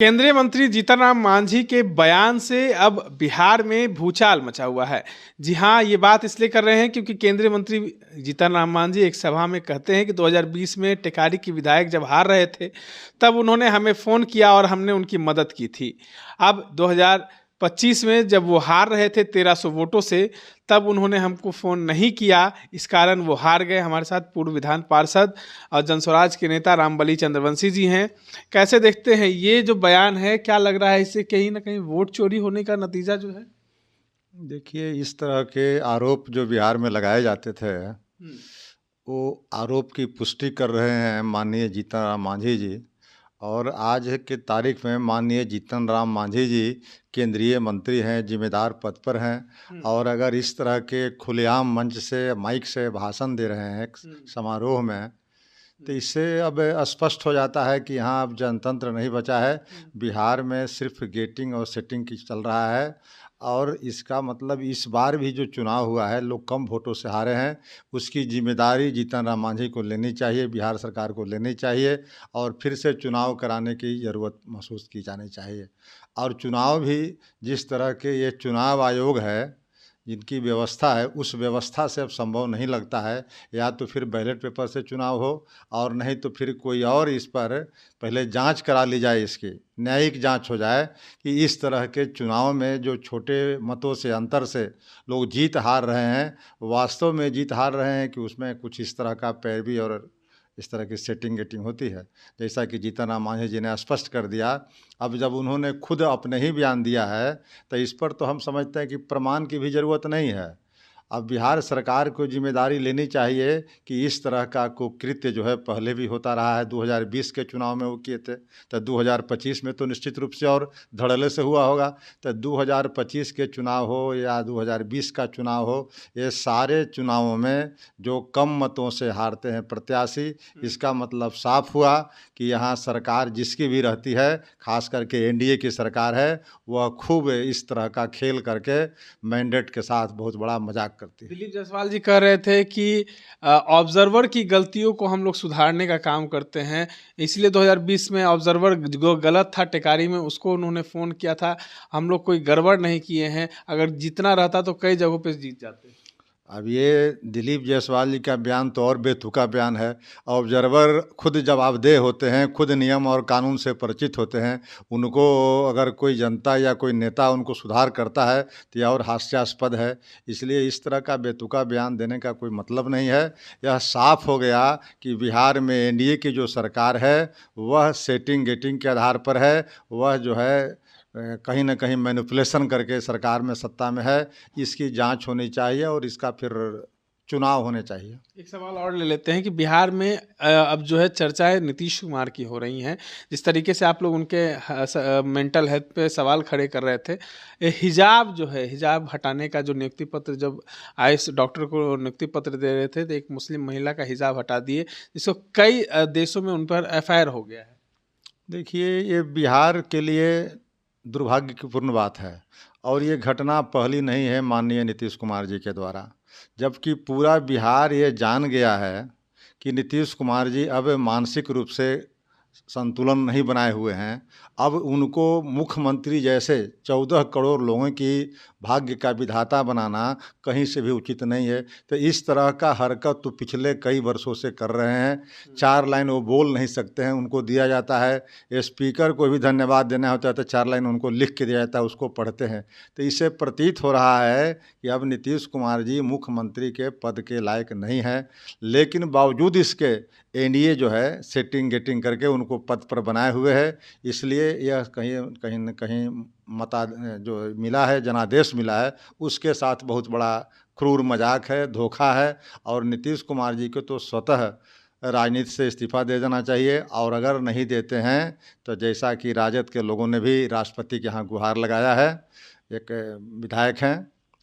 केंद्रीय मंत्री जीतन राम मांझी के बयान से अब बिहार में भूचाल मचा हुआ है। जी हाँ, ये बात इसलिए कर रहे हैं क्योंकि केंद्रीय मंत्री जीतन राम मांझी एक सभा में कहते हैं कि 2020 में टेकारी की विधायक जब हार रहे थे तब उन्होंने हमें फ़ोन किया और हमने उनकी मदद की थी। अब 2025 में जब वो हार रहे थे 1300 वोटों से, तब उन्होंने हमको फ़ोन नहीं किया, इस कारण वो हार गए। हमारे साथ पूर्व विधान पार्षद और जनस्वराज के नेता रामबली चंद्रवंशी जी हैं। कैसे देखते हैं ये जो बयान है, क्या लग रहा है इससे कहीं ना कहीं वोट चोरी होने का नतीजा जो है? देखिए, इस तरह के आरोप जो बिहार में लगाए जाते थे, वो आरोप की पुष्टि कर रहे हैं माननीय जीतन राम मांझी जी। और आज के तारीख में माननीय जीतन राम मांझी जी केंद्रीय मंत्री हैं, जिम्मेदार पद पर हैं। और अगर इस तरह के खुलेआम मंच से, माइक से भाषण दे रहे हैं समारोह में, तो इससे अब स्पष्ट हो जाता है कि यहाँ अब जनतंत्र नहीं बचा है। बिहार में सिर्फ गेटिंग और सेटिंग की चल रहा है। और इसका मतलब इस बार भी जो चुनाव हुआ है, लोग कम वोटों से हारे हैं, उसकी जिम्मेदारी जीतन राम मांझी को लेनी चाहिए, बिहार सरकार को लेनी चाहिए और फिर से चुनाव कराने की ज़रूरत महसूस की जानी चाहिए। और चुनाव भी जिस तरह के ये चुनाव आयोग है, जिनकी व्यवस्था है, उस व्यवस्था से अब संभव नहीं लगता है। या तो फिर बैलेट पेपर से चुनाव हो और नहीं तो फिर कोई और इस पर पहले जांच करा ली जाए, इसकी न्यायिक जांच हो जाए कि इस तरह के चुनाव में जो छोटे मतों से, अंतर से लोग जीत हार रहे हैं, वास्तव में जीत हार रहे हैं कि उसमें कुछ इस तरह का पैरवी और इस तरह की सेटिंग गेटिंग होती है। जैसा कि जीतन राम मांझी जी ने स्पष्ट कर दिया। अब जब उन्होंने खुद अपने ही बयान दिया है तो इस पर तो हम समझते हैं कि प्रमाण की भी ज़रूरत नहीं है। अब बिहार सरकार को जिम्मेदारी लेनी चाहिए कि इस तरह का कुकृत्य जो है पहले भी होता रहा है। 2020 के चुनाव में वो किए थे, तो 2025 में तो निश्चित रूप से और धड़ल्ले से हुआ होगा। तो 2025 के चुनाव हो या 2020 का चुनाव हो, ये सारे चुनावों में जो कम मतों से हारते हैं प्रत्याशी, इसका मतलब साफ हुआ कि यहाँ सरकार जिसकी भी रहती है, खास करके एनडीए की सरकार है, वह खूब इस तरह का खेल करके मैंडेट के साथ बहुत बड़ा मजाक करती है। दिलीप जायसवाल जी कह रहे थे कि ऑब्जर्वर की गलतियों को हम लोग सुधारने का काम करते हैं, इसलिए 2020 में ऑब्जर्वर जो गलत था टेकारी में, उसको उन्होंने फ़ोन किया था। हम लोग कोई गड़बड़ नहीं किए हैं, अगर जीतना रहता तो कई जगहों पे जीत जाते। अब ये दिलीप जायसवाल जी का बयान तो और बेतुका बयान है। ऑब्जर्वर खुद जवाबदेह होते हैं, खुद नियम और कानून से परिचित होते हैं। उनको अगर कोई जनता या कोई नेता उनको सुधार करता है तो यह और हास्यास्पद है। इसलिए इस तरह का बेतुका बयान देने का कोई मतलब नहीं है। यह साफ हो गया कि बिहार में एनडीए की जो सरकार है वह सेटिंग गेटिंग के आधार पर है। वह जो है कहीं ना कहीं मैनिपुलेशन करके सरकार में, सत्ता में है। इसकी जांच होनी चाहिए और इसका फिर चुनाव होने चाहिए। एक सवाल और ले लेते हैं कि बिहार में अब जो है चर्चाएं नीतीश कुमार की हो रही हैं। जिस तरीके से आप लोग उनके मेंटल हेल्थ पे सवाल खड़े कर रहे थे, हिजाब जो है, हिजाब हटाने का जो नियुक्ति पत्र जब आयुष डॉक्टर को नियुक्ति पत्र दे रहे थे तो एक मुस्लिम महिला का हिजाब हटा दिए, जिसको कई देशों में उन पर एफआईआर हो गया है। देखिए, ये बिहार के लिए दुर्भाग्यपूर्ण बात है और ये घटना पहली नहीं है माननीय नीतीश कुमार जी के द्वारा। जबकि पूरा बिहार ये जान गया है कि नीतीश कुमार जी अब मानसिक रूप से संतुलन नहीं बनाए हुए हैं। अब उनको मुख्यमंत्री जैसे 14 करोड़ लोगों की भाग्य का विधाता बनाना कहीं से भी उचित नहीं है। तो इस तरह का हरकत तो पिछले कई वर्षों से कर रहे हैं। 4 लाइन वो बोल नहीं सकते हैं, उनको दिया जाता है। स्पीकर को भी धन्यवाद देना होता है तो 4 लाइन उनको लिख के दिया जाता है, उसको पढ़ते हैं। तो इससे प्रतीत हो रहा है कि अब नीतीश कुमार जी मुख्यमंत्री के पद के लायक नहीं हैं। लेकिन बावजूद इसके एनडीए जो है सेटिंग गेटिंग करके उनको पद पर बनाए हुए है। इसलिए यह कहीं कहीं न कहीं मता जो मिला है, जनादेश मिला है, उसके साथ बहुत बड़ा क्रूर मजाक है, धोखा है। और नीतीश कुमार जी को तो स्वतः राजनीति से इस्तीफा दे देना चाहिए। और अगर नहीं देते हैं तो जैसा कि राजद के लोगों ने भी राष्ट्रपति के यहाँ गुहार लगाया है, एक विधायक हैं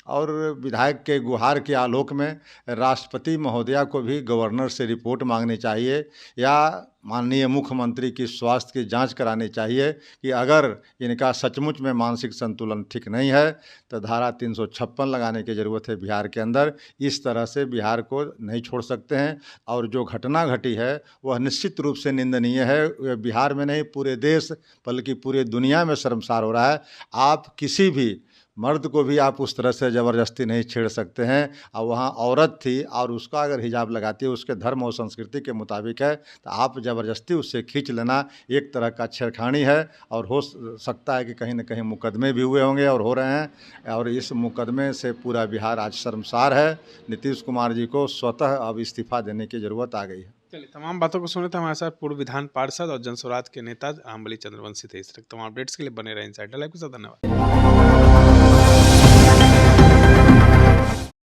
और विधायक के गुहार के आलोक में राष्ट्रपति महोदया को भी गवर्नर से रिपोर्ट मांगनी चाहिए या माननीय मुख्यमंत्री की स्वास्थ्य की जांच करानी चाहिए कि अगर इनका सचमुच में मानसिक संतुलन ठीक नहीं है तो धारा 356 लगाने की ज़रूरत है बिहार के अंदर। इस तरह से बिहार को नहीं छोड़ सकते हैं। और जो घटना घटी है वह निश्चित रूप से निंदनीय है। बिहार में नहीं, पूरे देश बल्कि पूरे दुनिया में शर्मसार हो रहा है। आप किसी भी मर्द को भी आप उस तरह से ज़बरदस्ती नहीं छेड़ सकते हैं। और वहाँ औरत थी और उसका अगर हिजाब लगाती है उसके धर्म और संस्कृति के मुताबिक है तो आप ज़बरदस्ती उससे खींच लेना एक तरह का छेड़खानी है। और हो सकता है कि कहीं ना कहीं मुकदमे भी हुए होंगे और हो रहे हैं। और इस मुकदमे से पूरा बिहार आज शर्मसार है। नीतीश कुमार जी को स्वतः अब इस्तीफा देने की ज़रूरत आ गई है। चलिए, तमाम बातों को सुने थे। हमारे साथ पूर्व विधान पार्षद और जन स्वराज के नेता आंबली चंद्रवंशी थे। इस तरह तमाम अपडेट्स के लिए बने रहे इनसाइडर लाइव के साथ। धन्यवाद।